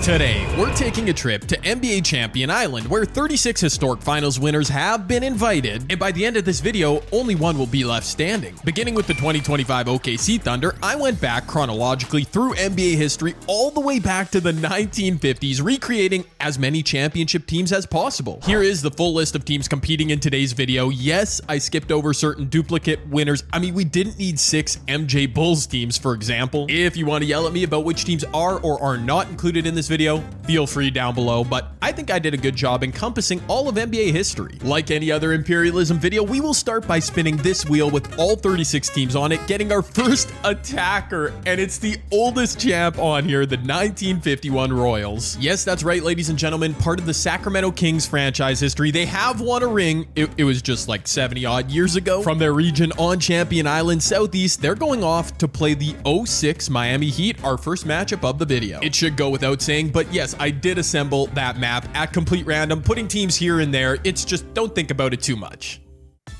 Today, we're taking a trip to NBA Champion Island, where 36 historic finals winners have been invited, and by the end of this video, only one will be left standing. Beginning with the 2025 OKC Thunder, I went back chronologically through NBA history all the way back to the 1950s, recreating as many championship teams as possible. Here is the full list of teams competing in today's video. Yes, I skipped over certain duplicate winners. I mean, we didn't need 6 MJ Bulls teams, for example. If you want to yell at me about which teams are or are not included in this video, feel free down below, but I think I did a good job encompassing all of NBA history. Like any other Imperialism video, we will start by spinning this wheel with all 36 teams on it, getting our first attacker, and it's the oldest champ on here, the 1951 Royals. Yes, that's right, ladies and gentlemen, part of the Sacramento Kings franchise history. They have won a ring. It was just like 70 odd years ago. From their region on Champion Island Southeast, they're going off to play the 06 Miami Heat, our first matchup of the video. It should go without saying, but yes, I did assemble that map at complete random, putting teams here and there. It's just, don't think about it too much.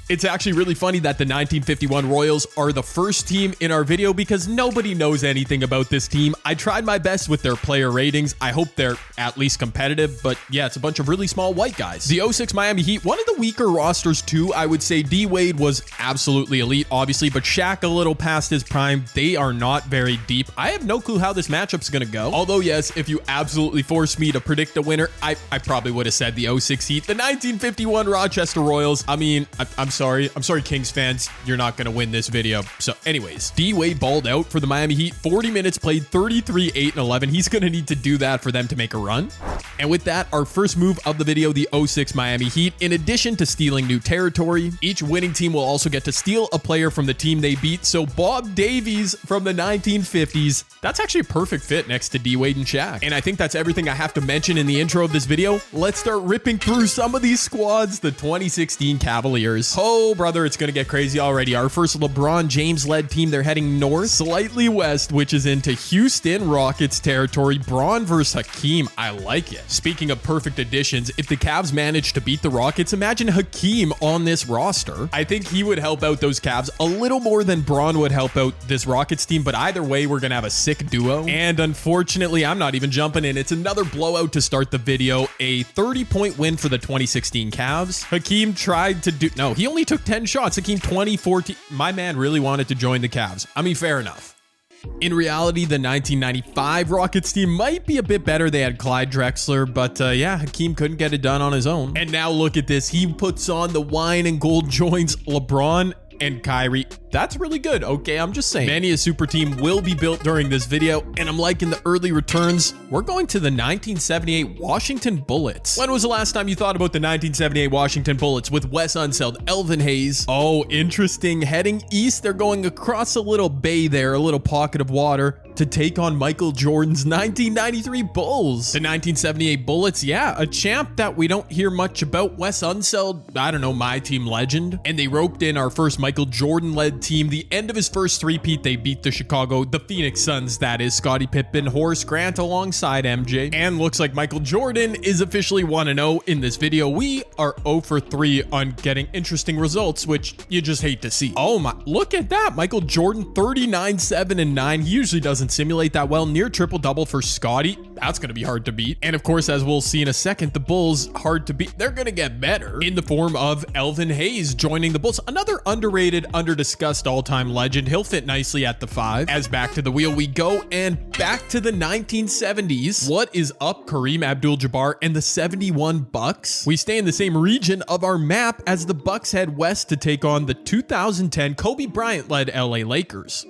It's actually really funny that the 1951 Royals are the first team in our video because nobody knows anything about this team. I tried my best with their player ratings. I hope they're at least competitive, but yeah, it's a bunch of really small white guys. The 06 Miami Heat, one of the weaker rosters too. I would say D Wade was absolutely elite, obviously, but Shaq a little past his prime. They are not very deep. I have no clue how this matchup's gonna go. Although yes, if you absolutely forced me to predict a winner, I probably would have said the 06 Heat. The 1951 Rochester Royals, I mean, I'm sorry, Kings fans, you're not going to win this video. So anyways, D Wade balled out for the Miami Heat, 40 minutes played, 33, 8, and 11. He's going to need to do that for them to make a run. And with that, our first move of the video, the 06 Miami Heat, in addition to stealing new territory, each winning team will also get to steal a player from the team they beat. So Bob Davies from the 1950s, that's actually a perfect fit next to D Wade and Shaq. And I think that's everything I have to mention in the intro of this video. Let's start ripping through some of these squads. The 2016 Cavaliers. Oh, brother, it's gonna get crazy already. Our first LeBron James-led team, they're heading north, slightly west, which is into Houston Rockets territory. Braun versus Hakeem. I like it. Speaking of perfect additions, if the Cavs manage to beat the Rockets, imagine Hakeem on this roster. I think he would help out those Cavs a little more than Braun would help out this Rockets team, but either way, we're gonna have a sick duo. And unfortunately, I'm not even jumping in. It's another blowout to start the video. A 30-point win for the 2016 Cavs. Hakeem tried to do... No, he only took 10 shots. Hakeem 2014. My man really wanted to join the Cavs. I mean, fair enough. In reality, the 1995 Rockets team might be a bit better. They had Clyde Drexler, but yeah, Hakeem couldn't get it done on his own. And now look at this. He puts on the wine and gold joins LeBron and Kyrie. That's really good. Okay, I'm just saying. Many a super team will be built during this video, and I'm liking the early returns. We're going to the 1978 Washington Bullets. When was the last time you thought about the 1978 Washington Bullets with Wes Unseld, Elvin Hayes? Oh, interesting. Heading east, they're going across a little bay there, a little pocket of water, to take on Michael Jordan's 1993 Bulls. The 1978 Bullets, yeah, a champ that we don't hear much about. Wes Unseld, I don't know, my team legend. And they roped in our first Michael Jordan-led team. The end of his first three-peat, they beat the Phoenix Suns, that is. Scottie Pippen, Horace Grant alongside MJ. And looks like Michael Jordan is officially 1-0 in this video. We are 0 for 3 on getting interesting results, which you just hate to see. Oh my, look at that. Michael Jordan, 39, 7, and 9. He usually doesn't simulate that well. Near triple-double for Scottie. That's going to be hard to beat. And of course, as we'll see in a second, the Bulls, hard to beat. They're going to get better in the form of Elvin Hayes joining the Bulls. Another underrated, under-discussed all-time legend. He'll fit nicely at the 5. As back to the wheel we go, and back to the 1970s. What is up, Kareem Abdul-Jabbar and the 71 Bucks? We stay in the same region of our map as the Bucks head west to take on the 2010 Kobe Bryant-led LA Lakers.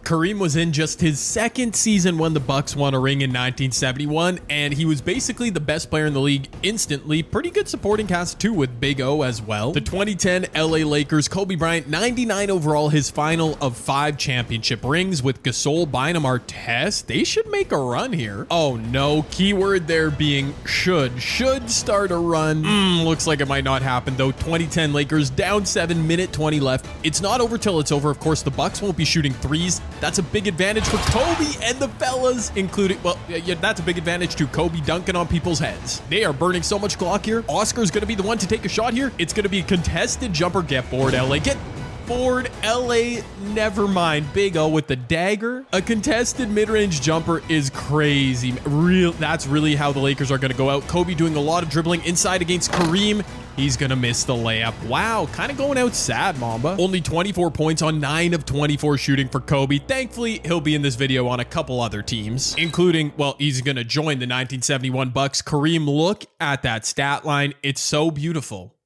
Kareem was in just his second season when the Bucks won a ring in 1971, and he was basically the best player in the league instantly. Pretty good supporting cast too, with Big O as well. The 2010 LA Lakers, Kobe Bryant, 99 overall, his final of 5 championship rings with Gasol, Bynum, Artest. They should make a run here. Oh no, keyword there being should start a run. Looks like it might not happen though. 2010 Lakers down 7, minute 20 left. It's not over till it's over. Of course, the Bucks won't be shooting threes. That's a big advantage for Kobe and the fellas, including, well, yeah, that's a big advantage to Kobe dunking on people's heads. They are burning so much clock here. Oscar's going to be the one to take a shot here. It's going to be a contested jumper. Get bored, LA. Get Ford, LA, never mind. Big O with the dagger. A contested mid-range jumper is crazy. That's really how the Lakers are going to go out. Kobe doing a lot of dribbling inside against Kareem. He's going to miss the layup. Wow, kind of going out sad, Mamba. Only 24 points on 9 of 24 shooting for Kobe. Thankfully, he'll be in this video on a couple other teams, including, well, he's going to join the 1971 Bucks. Kareem, look at that stat line. It's so beautiful.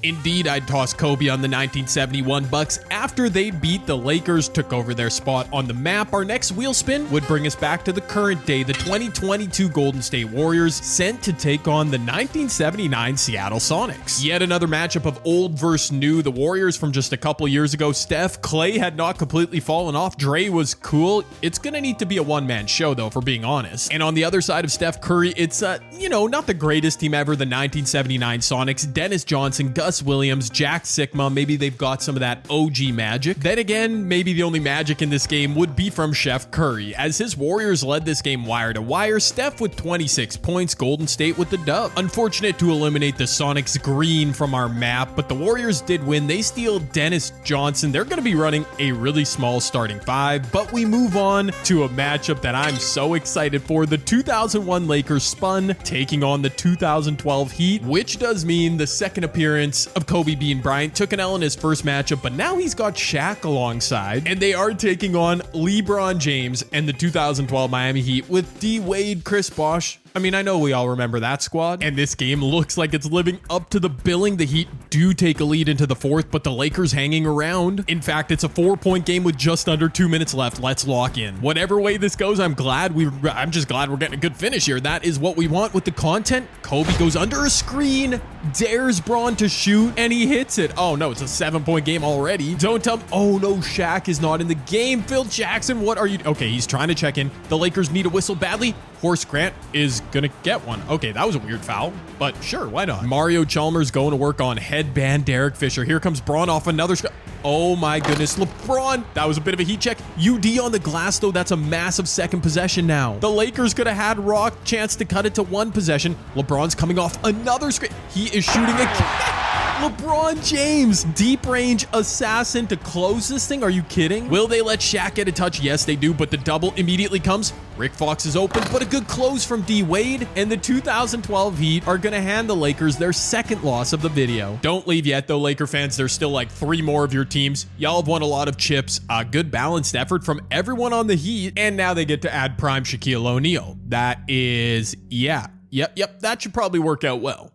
Indeed, I'd toss Kobe on the 1971 Bucks after they beat the Lakers, took over their spot on the map. Our next wheel spin would bring us back to the current day, the 2022 Golden State Warriors sent to take on the 1979 Seattle Sonics. Yet another matchup of old versus new. The Warriors from just a couple years ago. Steph, Clay had not completely fallen off. Dre was cool. It's gonna need to be a one-man show though, if we're being honest. And on the other side of Steph Curry, it's not the greatest team ever, the 1979 Sonics. Dennis Johnson, Gus Williams, Jack Sikma, maybe they've got some of that OG magic. Then again, maybe the only magic in this game would be from Chef Curry, as his Warriors led this game wire to wire. Steph with 26 points, Golden State with the dub. Unfortunate to eliminate the Sonics green from our map, but the Warriors did win. They steal Dennis Johnson. They're going to be running a really small starting five, but we move on to a matchup that I'm so excited for. The 2001 Lakers spun, taking on the 2012 Heat, which does mean the second appearance of Kobe Bean Bryant. Took an L in his first matchup, but now he's got Shaq alongside, and they are taking on LeBron James and the 2012 Miami Heat with D Wade, Chris Bosh. I mean, I know we all remember that squad, and this game looks like it's living up to the billing. The Heat do take a lead into the fourth, but the Lakers hanging around. In fact, it's a 4-point game with just under 2 minutes left. Let's lock in. Whatever way this goes, I'm just glad we're getting a good finish here. That is what we want with the content. Kobe goes under a screen, dares Braun to shoot, and he hits it. Oh no, it's a 7-point game already. Don't tell me. Oh no, Shaq is not in the game. Phil Jackson, what are you? Okay, he's trying to check in. The Lakers need a whistle badly. Horace Grant is gonna get one. Okay, that was a weird foul, but sure, why not? Mario Chalmers going to work on headband Derek Fisher. Here comes Braun off another shot. Oh my goodness, LeBron. That was a bit of a heat check. UD on the glass though. That's a massive second possession now. The Lakers could have had Rock chance to cut it to one possession. LeBron's coming off another screen. He is shooting again. LeBron James, deep range assassin to close this thing. Are you kidding? Will they let Shaq get a touch? Yes, they do, but the double immediately comes. Rick Fox is open, but a good close from D Wade, and the 2012 Heat are going to hand the Lakers their second loss of the video. Don't leave yet though, Laker fans. There's still like 3 more of your teams. Y'all have won a lot of chips. A good balanced effort from everyone on the Heat, and now they get to add prime Shaquille O'Neal. That is, yep, that should probably work out well.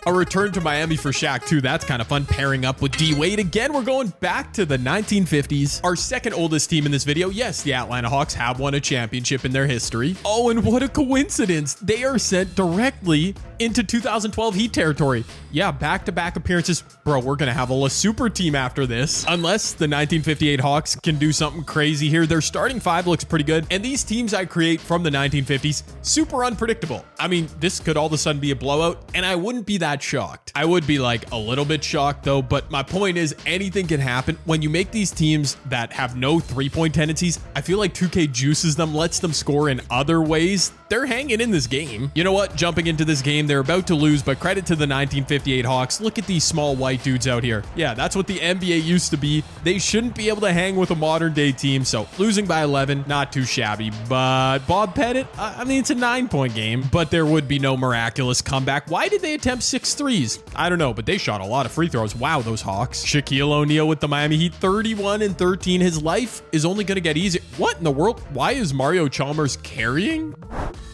A return to Miami for Shaq too. That's kind of fun, pairing up with D Wade. Again, we're going back to the 1950s. Our second oldest team in this video. Yes, the Atlanta Hawks have won a championship in their history. Oh, and what a coincidence. They are sent directly into 2012 Heat territory. Yeah, back-to-back appearances. Bro, we're going to have a super team after this. Unless the 1958 Hawks can do something crazy here. Their starting five looks pretty good. And these teams I create from the 1950s, super unpredictable. I mean, this could all of a sudden be a blowout, and I wouldn't be that shocked. I would be like a little bit shocked though, but my point is anything can happen. When you make these teams that have no three-point tendencies, I feel like 2K juices them, lets them score in other ways. They're hanging in this game. You know what? Jumping into this game, they're about to lose, but credit to the 1958 Hawks. Look at these small white dudes out here. Yeah, that's what the NBA used to be. They shouldn't be able to hang with a modern day team, so losing by 11, not too shabby. But Bob Pettit, I mean, it's a 9-point game, but there would be no miraculous comeback. Why did they attempt 6 threes? I don't know, but they shot a lot of free throws. Wow, those Hawks. Shaquille O'Neal with the Miami Heat, 31-13. His life is only going to get easier. What in the world? Why is Mario Chalmers carrying?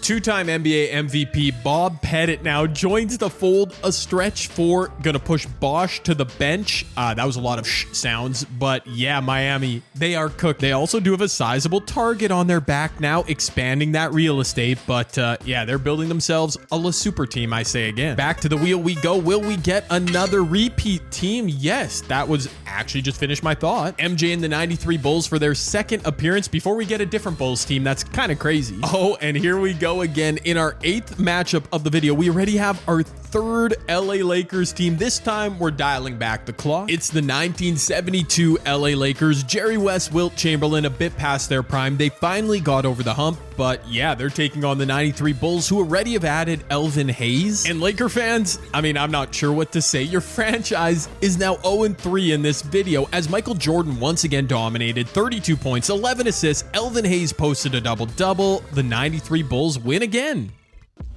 Two-time NBA MVP Bob Pettit now joins the fold. A stretch 4, gonna push Bosh to the bench. That was a lot of sounds, but yeah, Miami, they are cooked. They also do have a sizable target on their back now, expanding that real estate, but yeah, they're building themselves a super team, I say again. Back to the wheel we go. Will we get another repeat team? Yes, that was actually just finished my thought. MJ and the 93 Bulls for their second appearance before we get a different Bulls team. That's kind of crazy. Oh, and here we go again in our 8th matchup of the video. We already have our 3rd LA Lakers team. This time we're dialing back the clock. It's the 1972 LA Lakers. Jerry West, Wilt Chamberlain, a bit past their prime. They finally got over the hump. but yeah, they're taking on the 93 Bulls, who already have added Elvin Hayes. And Laker fans, I mean, I'm not sure what to say. Your franchise is now 0-3 in this video, as Michael Jordan once again dominated. 32 points, 11 assists. Elvin Hayes posted a double-double. The 93 Bulls win again.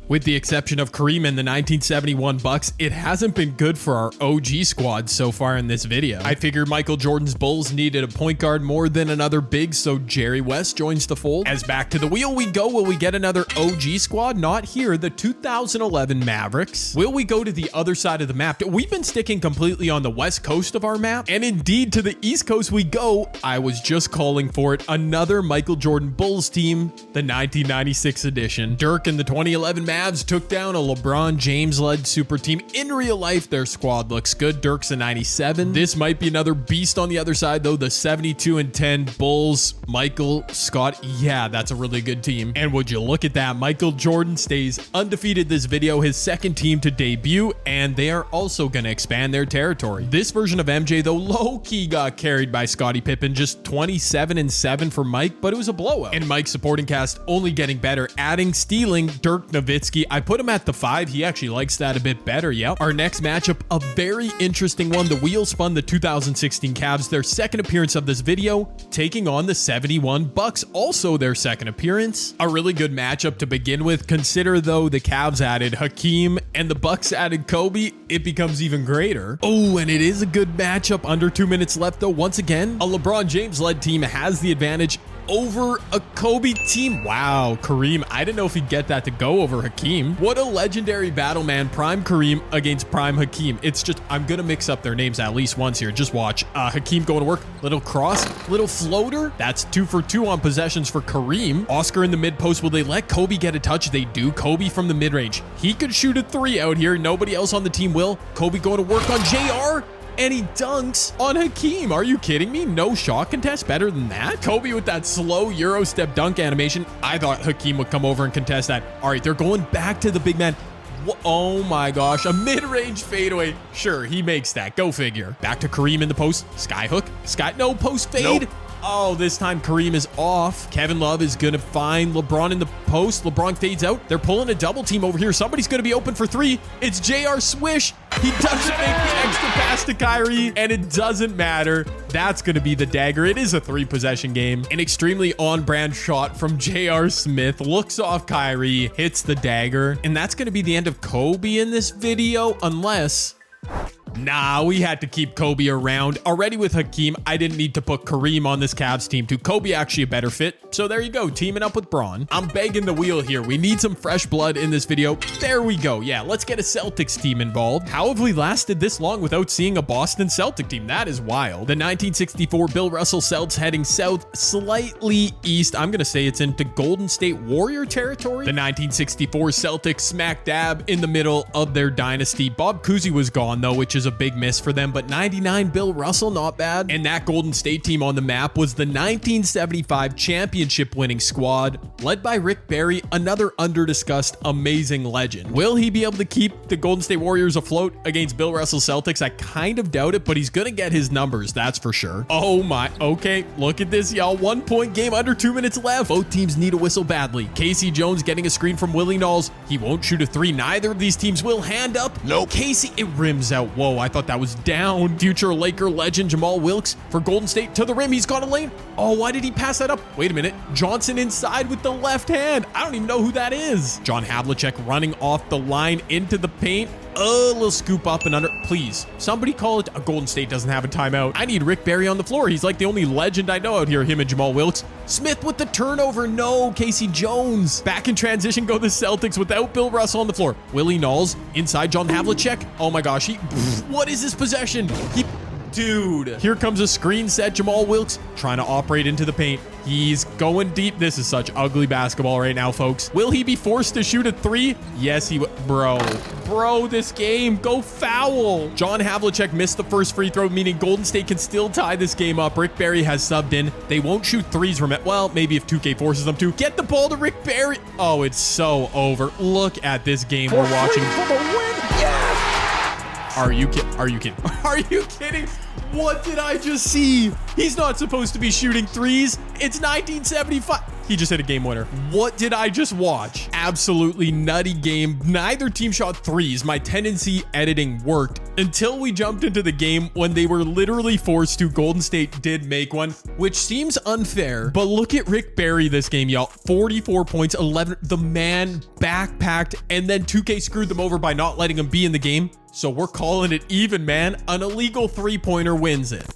With the exception of Kareem and the 1971 Bucks, it hasn't been good for our OG squad so far in this video. I figured Michael Jordan's Bulls needed a point guard more than another big, so Jerry West joins the fold. As back to the wheel we go, will we get another OG squad? Not here, the 2011 Mavericks. Will we go to the other side of the map? We've been sticking completely on the west coast of our map, and indeed to the east coast we go. I was just calling for it. Another Michael Jordan Bulls team, the 1996 edition. Dirk and the 2011 Mavs took down a LeBron James-led super team. In real life, their squad looks good. Dirk's a 97. This might be another beast on the other side, though. The 72-10 Bulls, Michael, Scott. Yeah, that's a really good team. And would you look at that? Michael Jordan stays undefeated this video, his second team to debut, and they are also going to expand their territory. This version of MJ, though, low-key got carried by Scottie Pippen. Just 27-7 for Mike, but it was a blowout. And Mike's supporting cast only getting better, adding, stealing Dirk Nowitzki. I put him at the 5. He actually likes that a bit better. Yep. Our next matchup, a very interesting one. The wheel spun the 2016 Cavs, their second appearance of this video, taking on the 71 Bucks, also their second appearance. A really good matchup to begin with. Consider, though, the Cavs added Hakeem and the Bucks added Kobe. It becomes even greater. Oh, and it is a good matchup. Under 2 minutes left, though. Once again, a LeBron James-led team has the advantage over a Kobe team. Wow, Kareem. I didn't know if he'd get that to go over Hakeem. What a legendary battle, man. Prime Kareem against Prime Hakeem. It's just, I'm going to mix up their names at least once here. Just watch. Hakeem going to work. Little cross, little floater. That's 2 for 2 on possessions for Kareem. Oscar in the mid post. Will they let Kobe get a touch? They do. Kobe from the mid range. He could shoot a 3 out here. Nobody else on the team will. Kobe going to work on JR. And he dunks on Hakeem. Are you kidding me? No shot contest better than that? Kobe with that slow Euro step dunk animation. I thought Hakeem would come over and contest that. All right, they're going back to the big man. Oh my gosh, a mid-range fadeaway. Sure, he makes that. Go figure. Back to Kareem in the post. Skyhook. No, post fade. Nope. Oh, this time Kareem is off. Kevin Love is going to find LeBron in the post. LeBron fades out. They're pulling a double team over here. Somebody's going to be open for 3. It's JR Swish. He doesn't make the extra pass to Kyrie, and it doesn't matter. That's going to be the dagger. It is a 3-possession game. An extremely on-brand shot from J.R. Smith. Looks off Kyrie, hits the dagger, and that's going to be the end of Kobe in this video, unless... Nah, we had to keep Kobe around. Already with Hakeem, I didn't need to put Kareem on this Cavs team too. Kobe actually a better fit. So there you go, teaming up with Braun. I'm begging the wheel here. We need some fresh blood in this video. There we go. Yeah, let's get a Celtics team involved. How have we lasted this long without seeing a Boston Celtic team? That is wild. The 1964 Bill Russell Celts heading south, slightly east. I'm going to say it's into Golden State Warrior territory. The 1964 Celtics smack dab in the middle of their dynasty. Bob Cousy was gone though, which is a big miss for them, but 99 Bill Russell, not bad. And that Golden State team on the map was the 1975 championship winning squad, led by Rick Barry, another under-discussed amazing legend. Will he be able to keep the Golden State Warriors afloat against Bill Russell Celtics? I kind of doubt it, but he's gonna get his numbers, that's for sure. Oh my, okay, look at this, y'all. 1-point game, under 2 minutes left. Both teams need a whistle badly. Casey Jones getting a screen from Willie Knowles. He won't shoot a 3. Neither of these teams will. Hand up. No. Casey, it rims out. Whoa, I thought that was down. Future Laker legend Jamal Wilkes for Golden State to the rim. He's got a lane. Oh, why did he pass that up? Wait a minute. Johnson inside with the left hand. I don't even know who that is. John Havlicek running off the line into the paint. A little scoop up and under. Please, somebody call it. Golden State doesn't have a timeout. I need Rick Barry on the floor. He's like the only legend I know out here, him and Jamal Wilkes. Smith with the turnover. No, Casey Jones. Back in transition go the Celtics without Bill Russell on the floor. Willie Knowles inside John Havlicek. Oh my gosh. What is this possession? Dude, here comes a screen set. Jamal Wilkes trying to operate into the paint. He's going deep. This is such ugly basketball right now, folks. Will he be forced to shoot a 3? Yes, he will. Bro, this game. Go foul. John Havlicek missed the first free throw, meaning Golden State can still tie this game up. Rick Barry has subbed in. They won't shoot 3s. Well, maybe if 2K forces them to. Get the ball to Rick Barry. Oh, it's so over. Look at this game we're watching. For the win. Yes! Are you kidding? Are you kidding? What did I just see? He's not supposed to be shooting 3s. It's 1975. He just hit a game winner. What did I just watch? Absolutely nutty game. Neither team shot threes. My tendency editing worked until we jumped into the game when they were literally forced to. Golden State did make one, which seems unfair, but look at Rick Barry this game, y'all. 44 points, 11. The man backpacked, and then 2K screwed them over by not letting him be in the game. So we're calling it even, man. An illegal three-pointer wins it.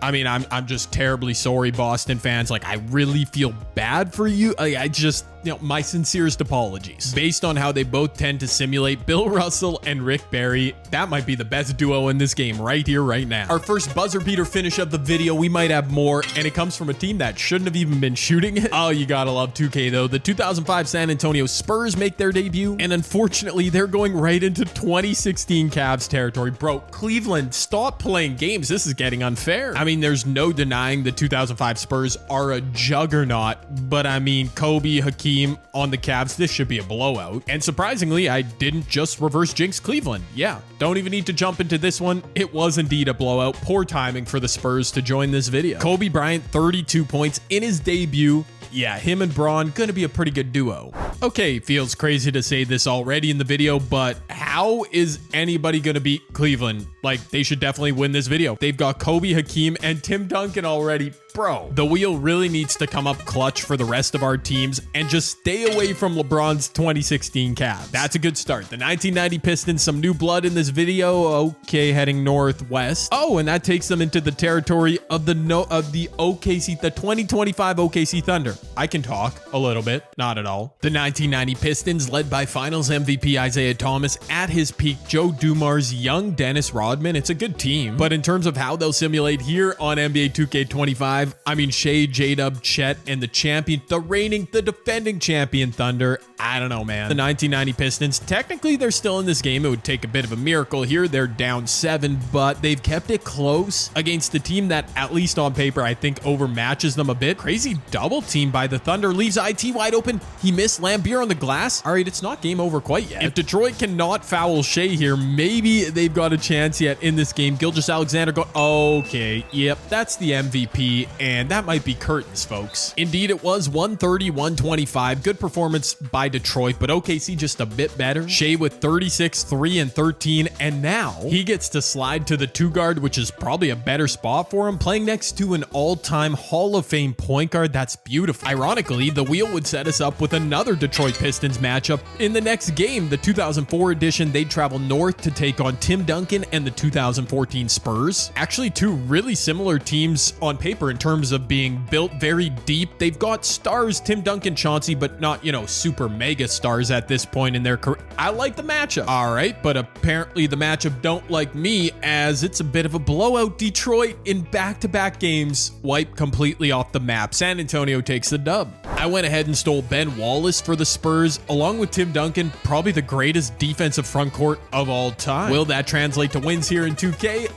I mean, I'm just terribly sorry, Boston fans. Like, I really feel bad for you. I just, my sincerest apologies. Based on how they both tend to simulate Bill Russell and Rick Barry, that might be the best duo in this game right here, right now. Our first buzzer beater finish of the video. We might have more, and it comes from a team that shouldn't have even been shooting it. Oh, you gotta love 2K, though. The 2005 San Antonio Spurs make their debut, and unfortunately, they're going right into 2016 Cavs territory. Bro, Cleveland, stop playing games. This is getting unfair. I mean, there's no denying the 2005 Spurs are a juggernaut, but I mean, Kobe, Hakeem on the Cavs, this should be a blowout. And surprisingly, I didn't just reverse jinx Cleveland. Yeah, don't even need to jump into this one. It was indeed a blowout. Poor timing for the Spurs to join this video. Kobe Bryant, 32 points in his debut. Yeah, him and Braun gonna be a pretty good duo. Okay, feels crazy to say this already in the video, but how is anybody gonna beat Cleveland? Like, they should definitely win this video. They've got Kobe, Hakeem, and Tim Duncan already. Bro, the wheel really needs to come up clutch for the rest of our teams and just stay away from LeBron's 2016 Cavs. That's a good start. The 1990 Pistons, some new blood in this video. Okay, heading northwest. Oh, and that takes them into the territory of the OKC, the 2025 OKC Thunder. I can talk a little bit, not at all. The 1990 Pistons, led by Finals MVP Isaiah Thomas, at his peak, Joe Dumars, young Dennis Rodman. It's a good team, but in terms of how they'll simulate here on NBA 2K25, I mean, Shea, J-Dub, Chet, and the champion, the defending champion Thunder. I don't know, man. The 1990 Pistons, technically they're still in this game. It would take a bit of a miracle here. They're down 7, but they've kept it close against the team that, at least on paper, I think overmatches them a bit. Crazy double team by the Thunder, leaves IT wide open. He missed Lambeer on the glass. All right, it's not game over quite yet. If Detroit cannot foul Shea here, maybe they've got a chance yet in this game. Gilgeous-Alexander okay, yep, that's the MVP. And that might be curtains, folks. Indeed, it was 130-125. Good performance by Detroit, but OKC just a bit better. Shea with 36, 3, and 13. And now he gets to slide to the 2 guard, which is probably a better spot for him, playing next to an all-time Hall of Fame point guard. That's beautiful. Ironically, the wheel would set us up with another Detroit Pistons matchup in the next game. The 2004 edition, they'd travel north to take on Tim Duncan and the 2014 Spurs. Actually, two really similar teams on paper in terms of being built very deep. They've got stars, Tim Duncan, Chauncey, but not, super mega stars at this point in their career. I like the matchup. All right, but apparently the matchup don't like me, as it's a bit of a blowout. Detroit in back-to-back games wipe completely off the map. San Antonio takes the dub. I went ahead and stole Ben Wallace for the Spurs, along with Tim Duncan, probably the greatest defensive front court of all time. Will that translate to wins here in 2K?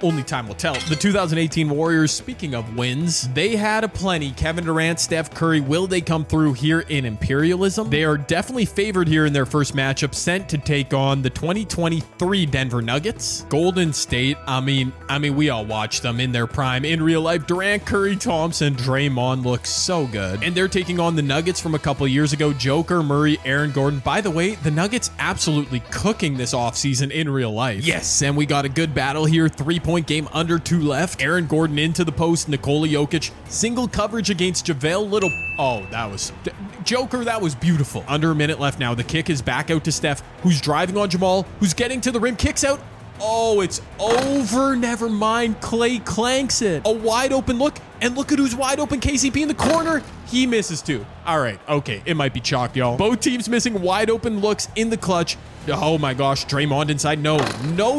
Only time will tell. The 2018 Warriors, speaking of wins, they had aplenty. Kevin Durant, Steph Curry, will they come through here in Imperialism? They are definitely favored here in their first matchup, sent to take on the 2023 Denver Nuggets. Golden State, we all watched them in their prime. In real life, Durant, Curry, Thompson, Draymond look so good. And they're taking on the Nuggets from a couple years ago. Joker, Murray, Aaron Gordon. By the way, the Nuggets absolutely cooking this offseason in real life. Yes, and we got a good battle here. 3-point game, under 2 left. Aaron Gordon into the post. Nikola Jokic, single coverage against JaVale Little. Oh, that was... Joker, that was beautiful. Under a minute left now. The kick is back out to Steph, who's driving on Jamal, who's getting to the rim, kicks out. Oh, it's over. Never mind. Clay clanks it. A wide open look. And look at who's wide open. KCP in the corner. He misses too. All right. Okay. It might be chalk, y'all. Both teams missing wide open looks in the clutch. Oh my gosh. Draymond inside. No,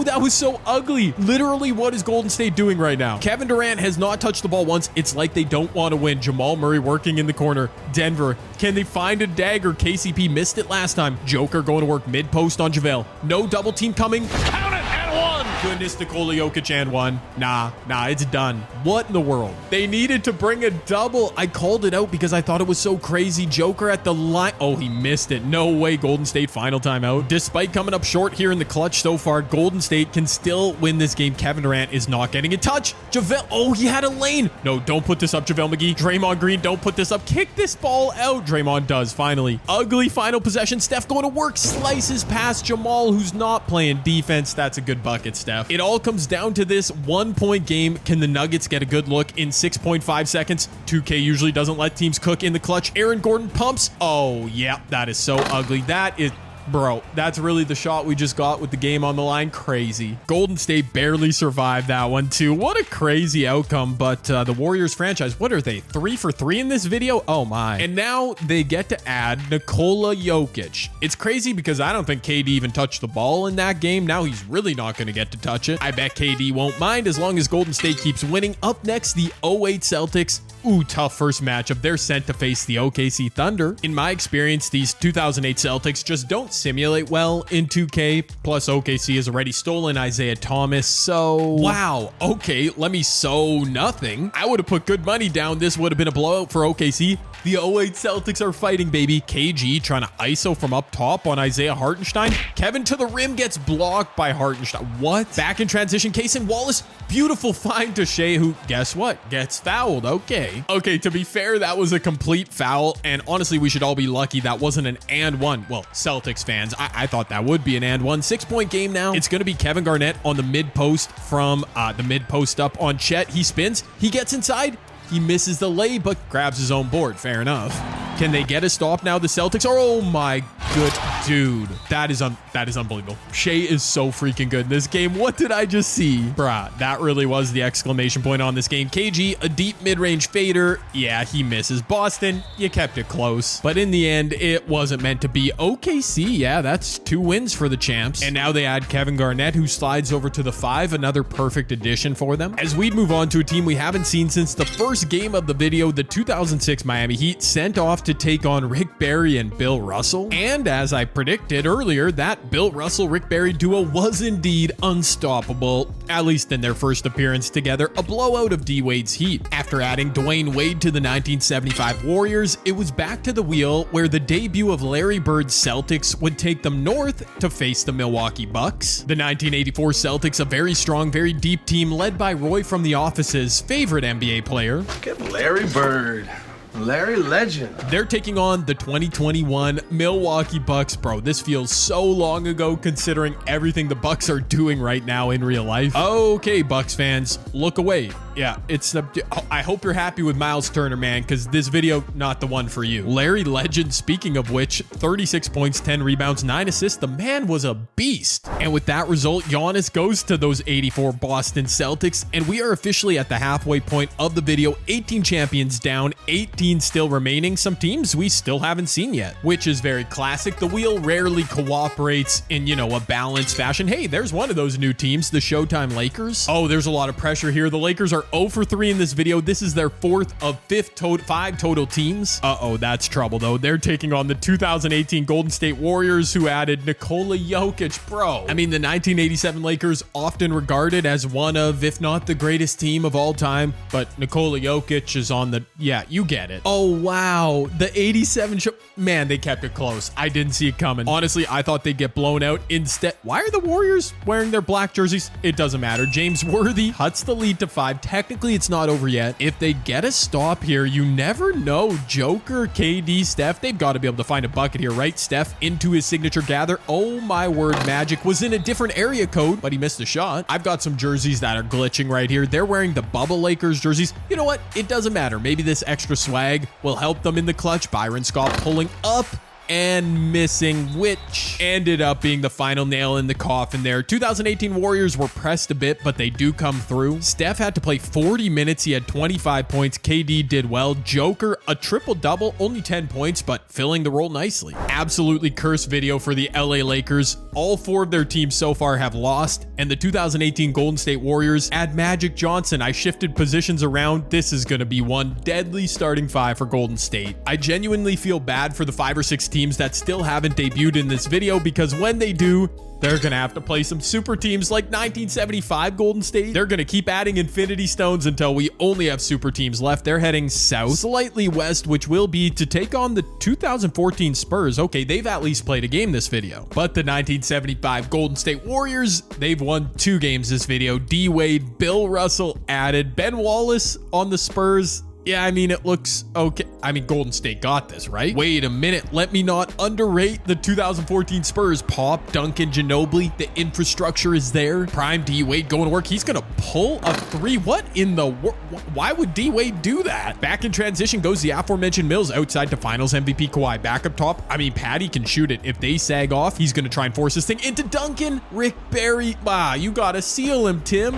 that was so ugly. Literally, what is Golden State doing right now? Kevin Durant has not touched the ball once. It's like they don't want to win. Jamal Murray working in the corner. Denver, can they find a dagger? KCP missed it last time. Joker going to work mid post on JaVale. No double team coming. Count it and 1. goodness, Nikola Jokic and one. Nah, it's done. What in the world? They needed to bring a double. I called it out because I thought it was so crazy. Joker at the line. Oh, he missed it. No way. Golden State final timeout. Despite coming up short here in the clutch so far, Golden State can still win this game. Kevin Durant is not getting a touch. JaVale. Oh, he had a lane. No, don't put this up, JaVale McGee. Draymond Green, don't put this up. Kick this ball out. Draymond does, finally. Ugly final possession. Steph going to work. Slices past Jamal, who's not playing defense. That's a good bucket, Steph. It all comes down to this 1-point game. Can the Nuggets get a good look in 6.5 seconds? 2K usually doesn't let teams cook in the clutch. Aaron Gordon pumps. Oh, yeah, that is so ugly. That is... Bro, that's really the shot we just got with the game on the line. Crazy. Golden State barely survived that one too. What a crazy outcome. But the Warriors franchise, what are they? 3 for 3 in this video? Oh my. And now they get to add Nikola Jokic. It's crazy because I don't think KD even touched the ball in that game. Now he's really not going to get to touch it. I bet KD won't mind as long as Golden State keeps winning. Up next, the 08 Celtics. Ooh, tough first matchup. They're sent to face the OKC Thunder. In my experience, these 2008 Celtics just don't simulate well in 2K. Plus, OKC has already stolen Isaiah Thomas. So, wow. Okay, let me sow nothing. I would have put good money down. This would have been a blowout for OKC. The 08 Celtics are fighting, baby. KG trying to ISO from up top on Isaiah Hartenstein. Kevin to the rim gets blocked by Hartenstein. What? Back in transition, Cason Wallace. Beautiful find to Shea, who, guess what? Gets fouled. Okay. Okay, to be fair, that was a complete foul. And honestly, we should all be lucky that wasn't an and one. Well, Celtics fans, I thought that would be an and one. 6-point game now. It's going to be Kevin Garnett on the mid post from the mid post up on Chet. He spins. He gets inside. He misses the lay, but grabs his own board. Fair enough. Can they get a stop now? The Celtics are, oh my good dude. That is unbelievable. Shea is so freaking good in this game. What did I just see? Bruh, that really was the exclamation point on this game. KG, a deep mid-range fader. Yeah, he misses. Boston, you kept it close. But in the end, it wasn't meant to be. OKC, yeah, that's 2 wins for the champs. And now they add Kevin Garnett, who slides over to the 5. Another perfect addition for them. As we move on to a team we haven't seen since the first game of the video, the 2006 Miami Heat sent off to take on Rick Barry and Bill Russell. And as I predicted earlier, that Bill Russell-Rick Barry duo was indeed unstoppable, at least in their first appearance together, a blowout of D-Wade's Heat. After adding Dwayne Wade to the 1975 Warriors, it was back to the wheel where the debut of Larry Bird's Celtics would take them north to face the Milwaukee Bucks. The 1984 Celtics, a very strong, very deep team led by Roy from The Office's favorite NBA player. Look at Larry Bird. Larry Legend. They're taking on the 2021 Milwaukee Bucks. Bro, this feels so long ago considering everything the Bucks are doing right now in real life. Okay, Bucks fans, look away. Yeah, I hope you're happy with Miles Turner, man, because this video, not the one for you. Larry Legend, speaking of which, 36 points, 10 rebounds, 9 assists. The man was a beast. And with that result, Giannis goes to those 84 Boston Celtics, and we are officially at the halfway point of the video. 18 champions down, 18 still remaining. Some teams we still haven't seen yet, which is very classic. The wheel rarely cooperates in, a balanced fashion. Hey, there's one of those new teams, the Showtime Lakers. Oh, there's a lot of pressure here. The Lakers are 0 for 3 in this video. This is their 4th of 5 total teams. Uh-oh, that's trouble, though. They're taking on the 2018 Golden State Warriors, who added Nikola Jokic. Bro, I mean, the 1987 Lakers, often regarded as one of, if not the greatest team of all time, but Nikola Jokic is on the, yeah, you get it. Oh, wow. The 87 man, they kept it close. I didn't see it coming. Honestly, I thought they'd get blown out. Instead, why are the Warriors wearing their black jerseys? It doesn't matter. James Worthy cuts the lead to 5. Technically, it's not over yet. If they get a stop here, you never know. Joker, KD, Steph, they've got to be able to find a bucket here, right? Steph into his signature gather. Oh my word, Magic was in a different area code, but he missed a shot. I've got some jerseys that are glitching right here. They're wearing the Bubba Lakers jerseys. You know what? It doesn't matter. Maybe this extra swag will help them in the clutch. Byron Scott pulling up and missing, which ended up being the final nail in the coffin there. 2018 Warriors were pressed a bit, but they do come through. Steph had to play 40 minutes. He had 25 points. KD did well. Joker, a triple-double, only 10 points, but filling the role nicely. Absolutely cursed video for the LA Lakers. All 4 of their teams so far have lost, and the 2018 Golden State Warriors add Magic Johnson. I shifted positions around. This is going to be one deadly starting 5 for Golden State. I genuinely feel bad for the 5 or 6 teams teams that still haven't debuted in this video, because when they do, they're going to have to play some super teams like 1975 Golden State. They're going to keep adding Infinity Stones until we only have super teams left. They're heading south, slightly west, which will be to take on the 2014 Spurs. Okay, they've at least played a game this video. But the 1975 Golden State Warriors, they've won 2 games this video. D Wade, Bill Russell added, Ben Wallace on the Spurs. Yeah, I mean, it looks okay. I mean, Golden State got this, right? Wait a minute. Let me not underrate the 2014 Spurs. Pop, Duncan, Ginobili. The infrastructure is there. Prime D Wade going to work. He's going to pull a 3. What in the world? Why would D Wade do that? Back in transition goes the aforementioned Mills outside to finals MVP Kawhi. Back up top. I mean, Patty can shoot it. If they sag off, he's going to try and force this thing into Duncan. Rick Barry. Ah, you got to seal him, Tim.